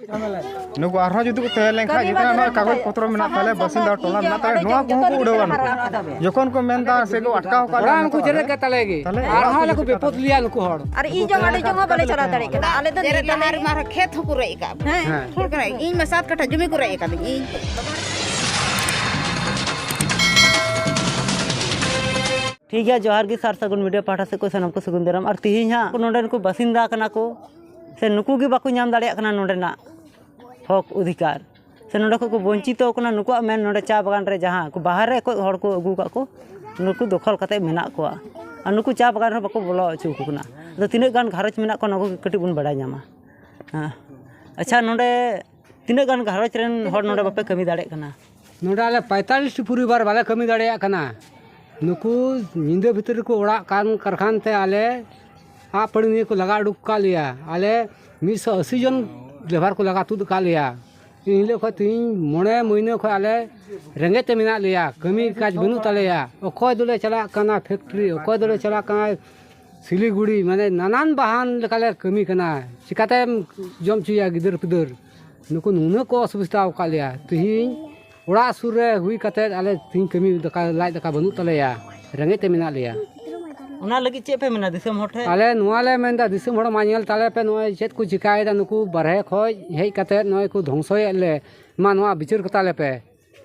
नुकु आरहा जुदि को तहे लेखा जितना कागज पत्र मेना ताले बसिंदा टोला मेना ताले नोआ को उड़ावन जखन को मेनदा से को अटकाव का उनको जरे के तालेगी आरहा ले को बेपत लिया नुकु हड़ अरे ई जंग आडे जंग बाले चला दाड़े के आले तो जरे तहार मार खेत को रई का ठीक है इन में 7 कट्ठा जमी को रई का इन ठीक है जोहार की सार सगुन मीडिया पाठा से को सनम को सगुन दरम और तिहिं हा नोडन को बसिंदा कना को से नुकु गे बाको नाम दाड़े कना नोडेना हक अधिकार से नोडे को वंचितो कना नुकु मेन नोडे चा बागान रे जहां को बाहर रे को हड़ को अगु का को नुकु दखल कते मेना को और नुकु चा बागान रे बाको बोलो अचु को कना तो तिने गान घारज मेना को नुकु कटी बुन बड़ा न्यामा अच्छा नोडे तिने गान घारज रेन हड़ नोडे बापे कमी दाड़े कना नोडे आले 45 परिवार वाले कमी दाड़े कना नुकु निंदे भीतर को ओड़ा कान कारखान ते आले आ पड़ी को लगा उड़ूक का लिया आले 180 जन लेबर को लगा तुद का लिया इनले खो तीन मोने महीने खो आले रेंगे ते मिना लिया कमी काज बनु तलेया ओखय दुले चला कना फैक्ट्री ओखय दुले चला कना सिलीगुड़ी माने नानान बहान लेकाले कमी कना चिकाते जम चुया गिदर पिदर नुकु नुने को असुविधा का लिया तीन ओड़ा सुर रे हुई कते आले तीन कमी दका लाइ दका बनु तलेया रेंगे ते मिना लिया उना लगी चे पे मेना दिसम होठे आले नुआले मेंदा दिसम होड़ मानियल ताले पे नोय चेत को चिकायदा नुकु बारहे खय हेय कते नोय को ध्वंसय ले मा नोआ बिचार को ताले पे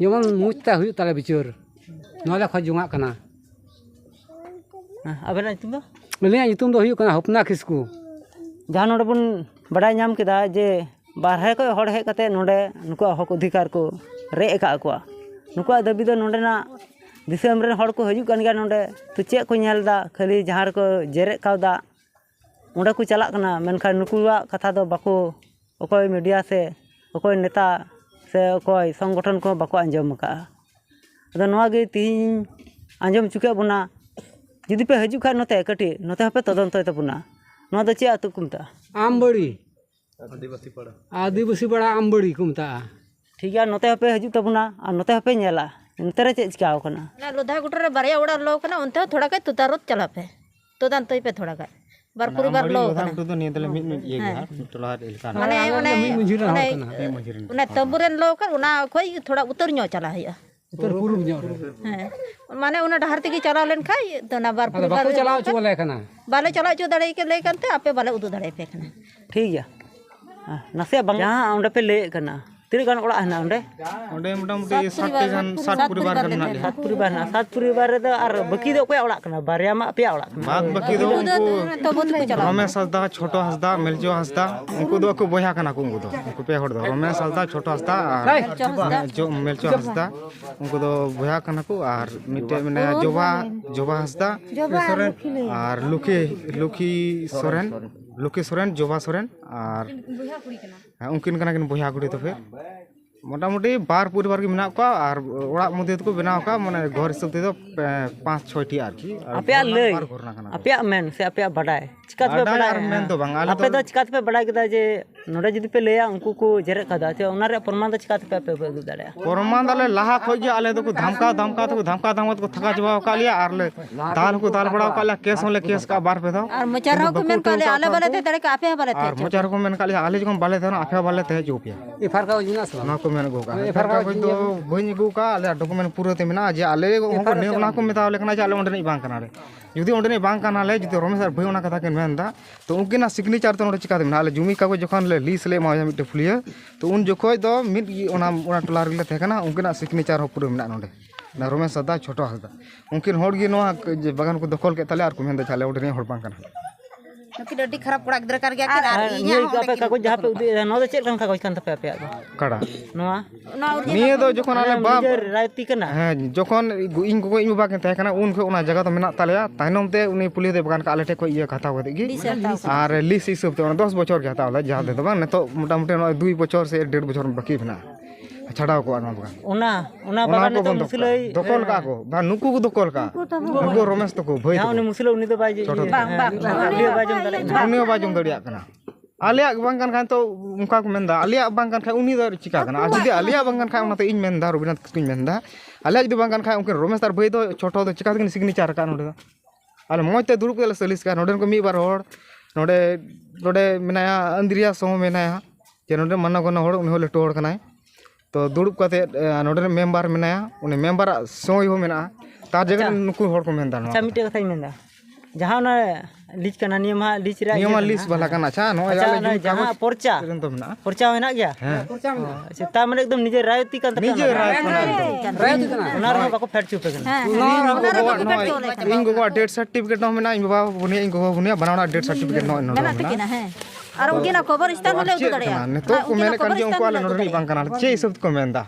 जेमन मुचता हुई ताले बिचार नोले खय जुंगा कना अबेना तुम दो मलिया युतुम दो हुई कना हपना किसकु जहां नोडे बुन बडाय नाम केदा जे बारहे को हड़ हे कते नोडे नुकु हक अधिकार को रे एका को नुकु दाबी दो नोडेना दिसम रे हड़ को हजू कन गया नोडे तो चे को नेलदा खाली जहार को जेरे कावदा ओंडे को चला कना मेनखा नुकुवा कथा दो बाको ओकोय मीडिया से ओकोय नेता से ओकोय संगठन को बाको अंजम का अदो नोआ गे तीन अंजम चुके बुना जुदी पे हजू खा नोते कटी नोते पे तदंतय तबुना नोआ दो चे अतु कुमता आमबड़ी आदिवासी पड़ा आमबड़ी कुमता ठीक है नोते पे हजू तबुना और नोते पे नेला नतरे चे चिकाव कना ना लोधा गुटर बारिया उड़ा लो कना उनते थोड़ा का तुतारत चला पे तो दान तई पे थोड़ा का बार परिवार लो कना तो नहीं तले मिट ये टोला इलका माने उना तंबुरेन लो कर उना खोई थोड़ा उतर न्यो चला हया उतर पूर्व न्यो हां माने उना डहार तेगी चला लेन खाई तो ना बार परिवार बाको चलाओ चले कना बाले चला चो दड़े के ले कंते आपे बाले उदु दड़े पे कना ठीक है नसे बंग जहां ओंडे पे ले कना तीन गान ओड़ा हना ओंडे ओंडे मोटामुटी 60 परिवार का मेना 7 परिवार ना 7 परिवार रे दो और बाकी दो कोई ओड़ा कना बारिया मा पे ओड़ा कना बाद बाकी दो उनको रमेश हंसदा छोटो हंसदा मिलजो हंसदा उनको दो को बोया कना को उनको पे हड़ दो रमेश हंसदा छोटो हंसदा और जो मिलजो हंसदा उनको दो बोया कना को और मिटे माने जोबा हंसदा और लुकी सोरेन जोबा सोरेन और उनकिन कना किन बोया गुड़ी तो फिर मोटामुटी बार परिवार के मेना को और ओड़ा मध्य को बनाव का माने घर हिसाब ते 5-6 टी आरकी आपे लई आपे मेन से आपे बडाय चिकात पे बडाय मेन तो बांग आपे दो चिकात पे बडाय केदा जे नोडे जदी पे लेया उनको को जेरे कदा ते ओना रे प्रमाण द चिकात पे पे दु दाड़े प्रमाण दाले लाहा खोज जे आले तो को धमका को थका जवा का लिया और ले दाल बड़ा का लिया केस का बार पे दो और मचारो को मेन काले आले बाले ते दड़े का आपे बाले थे और मचारो को मेन काले आले जको बाले थे आपे बाले थे जो पे ए फरका जिना ना को मेन गो का फरका तो बई गो का आले डॉक्यूमेंट पूरा ते मेना जे आले को ने ओना को मेता लेकना जे आले ओंडे नहीं बांग कना रे जुदी ओंडे नहीं बांग कना ले जुदी रमेश भाई ओना कथा के मेनदा तो उनकिना सिग्नेचर तो नोडे चिका दे आले जुमी कागज जखन ले लीस ले मा मिटे फुलिया तो उन जखोय दो मिट ओना टोला रे थे कना उनकिना सिग्नेचर हो पूरा मेना नोडे ना रमेश सदा छोटो हसदा उनकिन होड़ गी नोआ बागान को दखल के ताले और को मेनदा चाले ओंडे नहीं होड़ बांग कना नकी डडी खराब कोड़ा गिदर कर गया कि आर ये आपे कागज जहां पे उदी नो दो चेक कागज कान तपे आपे कड़ा नोआ निये दो जखन आले बाप रायती कना हां जखन इन को इन बाबा के थे कना उन को ओना जगह तो मेना तालेया ताइनम ते उनी पुलिस दे बागान का आले टे को ये खाता होते गी और लिस हिसाब ते 10 बछर के हतावला जहां दे तो बांग ने तो मोटामुटी 2 बछर से 1.5 बछर बाकी बना छाड़ाव को आना बागान ओना बागान तो मुसलई दखल का को बा नुकु को दखल का नुकु रमेश तो को भई हां उनी मुसलो उनी तो बाजे बाजम दले उनी बाजम दड़िया कना आलिया बांगन खान तो उनका को मेंदा आलिया बांगन खान उनी दो चिका कना जुदी आलिया बांगन खान उनाते इन मेंदा रविनाथ किस्कुñ मेंदा आलिया जुदी बांगन खान उनके रमेश तार भई दो छोटो दो चिका किन सिग्नेचर का नोडे आले मोयते दुरुप के सलिस का नोडन को मी बार होड़ नोडे मेनाया अंद्रिया सो मेनाया जे नोडे माना गना हड़ उनी लटू हड़ कनाय तो दुड़ुब कते नोडे मेम्बर मेनाया उनी मेम्बर सोई हो मेना तार जगह नुकु हड़ को मेनदा अच्छा मिटे कथा मेनदा जहां ना लीज कना नियम लीज रे नियम लीज वाला कना अच्छा नो अच्छा जहां पर्चा तो मेना पर्चा हेना गया अच्छा ता माने एकदम निजे रायती कान निजे रायती कना ओना रे बाको फेट चुपे कना इन गो डेथ सर्टिफिकेट नो मेना इन बाबा बुनिया इन गो बुनिया बनावना डेथ सर्टिफिकेट नो नो मेना है और उनकी ना खबर स्थान होले उदु दड़िया तो को मेने kan उनको आले नोडनी बांग कना चे सब को मेनदा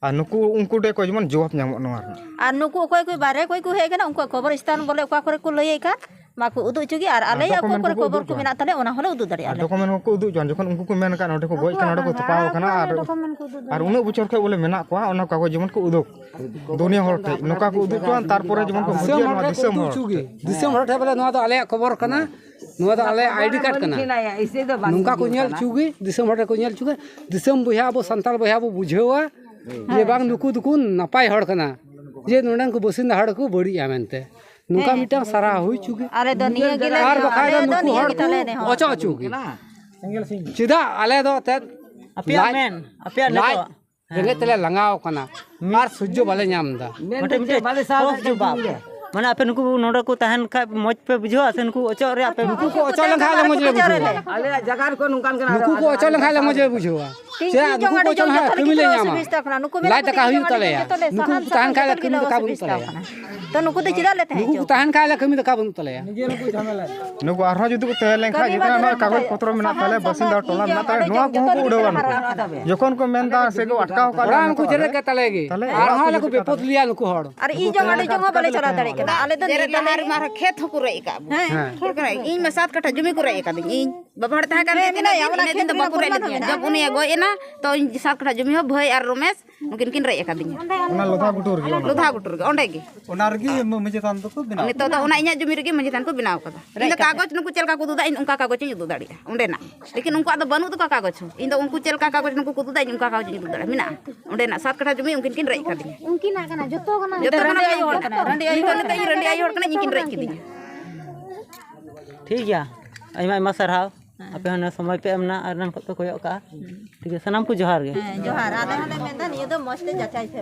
आ नुकु उनको डे को जमन जवाब ᱧᱟᱢᱚᱜ ᱱᱚᱣᱟ और नुकु कोई कोई बारे कोई को हे गना उनको खबर स्थान बोले ओका करे को लई का माको उदु चुगी और आले या को करे खबर को मेना तले ओना होले उदु दड़िया डॉक्यूमेंट को उदु जन जखन उनको को मेन का नोडे को गoj kana नोडे को तपाव kana और उन बुचर के बोले मेना को ओना कागज जमन को उदुक दुनिया हर थे नोका को उदु जन तार परे जमन को बुझिया नोआ दिसम हर ठे बोले नोआ दो आले खबर कना नोआ दो आले आईडी कार्ड कना नुका को नेल चुगी दिसम हर को नेल चुगी दिसम बुया बो संताल बुया बो बुझेवा ये बांग नुकु दुकु नपाय हड़ कना जे नोडन को बसिंदा हड़ को बड़िया मेनते नुका मिटा सारा हुई चुगी अरे दो निया गेले आर बखाय नुकु हड़ को ओचो चुगी चिदा आले दो ते अपिया मेन अपिया लाइ जगे तले लंगाव कना मार सुज्जो बाले ᱧᱟᱢदा मटे मिटे बाले साफ जो बाप माने आपे नुकु नोडा को तहन खा मौज पे बुझो से नुकु ओचो रे आपे नुकु को ओचो लंखा ले मजे बुझो आले जगार को नुकान कना नुकु को ओचो लंखा ले मजे बुझो से नुकु को ओचो लंखा तुमिले ᱧᱟᱢᱟ लाइ तका हुई तले नुकु तहन खा ले कमी तका बुन तले तो नुकु तो चिरा लेते हैं नुकु तहन खा ले कमी तका बुन तले नुकु आरो जुदु को तले लेखा जितना नो कागज पत्र मेना तले बसिंदा टोला मेना तले नोआ को उड़ावन जखन को मेनदा से को अटकाव का नुकु जरे के तले गे आर हाले को बेपत लिया नुकु हड़ अरे ई जंगाड़ी जंगा बाले चला दड़े के आले तो मार मार खेत को रे का ठोर करा इन में 7 कट्ठा जमी को रे का इन बाबा ता का दिन दिन तो बाको रे जब उनी गोएना तो 7 कट्ठा जमी हो भई और रमेश उनकिन किन रे का दिन ओना लोधा गुटुर गे ओंडे गे ओना रगी मजे तान तो को बिना नितो दा ओना इnya जमी रगी मजे तान को बिनाव कदा इन कागज नुकु चलका को दुदा इन उनका कागज इन दुदा दाड़िया ओंडे ना लेकिन उनको तो बनु तो कागज इन तो उनको चलका कागज नुकु को दुदा इन उनका कागज इन दुदा मिना ओंडे ना 7 कट्ठा जमी उनकिन किन रे का दिन उनकी ना कना जतो कना आई होड़ कना रंडी आई होड़ कना इनकिन रे किदिन ठीक गया आइमा आइमा सरहाव आपे हना समय पे एमना आरनान को तो कोयो का ठीक है सनाम को जोहार गे जोहार आले हले मेंदा नियो दो मस्त जचाई छे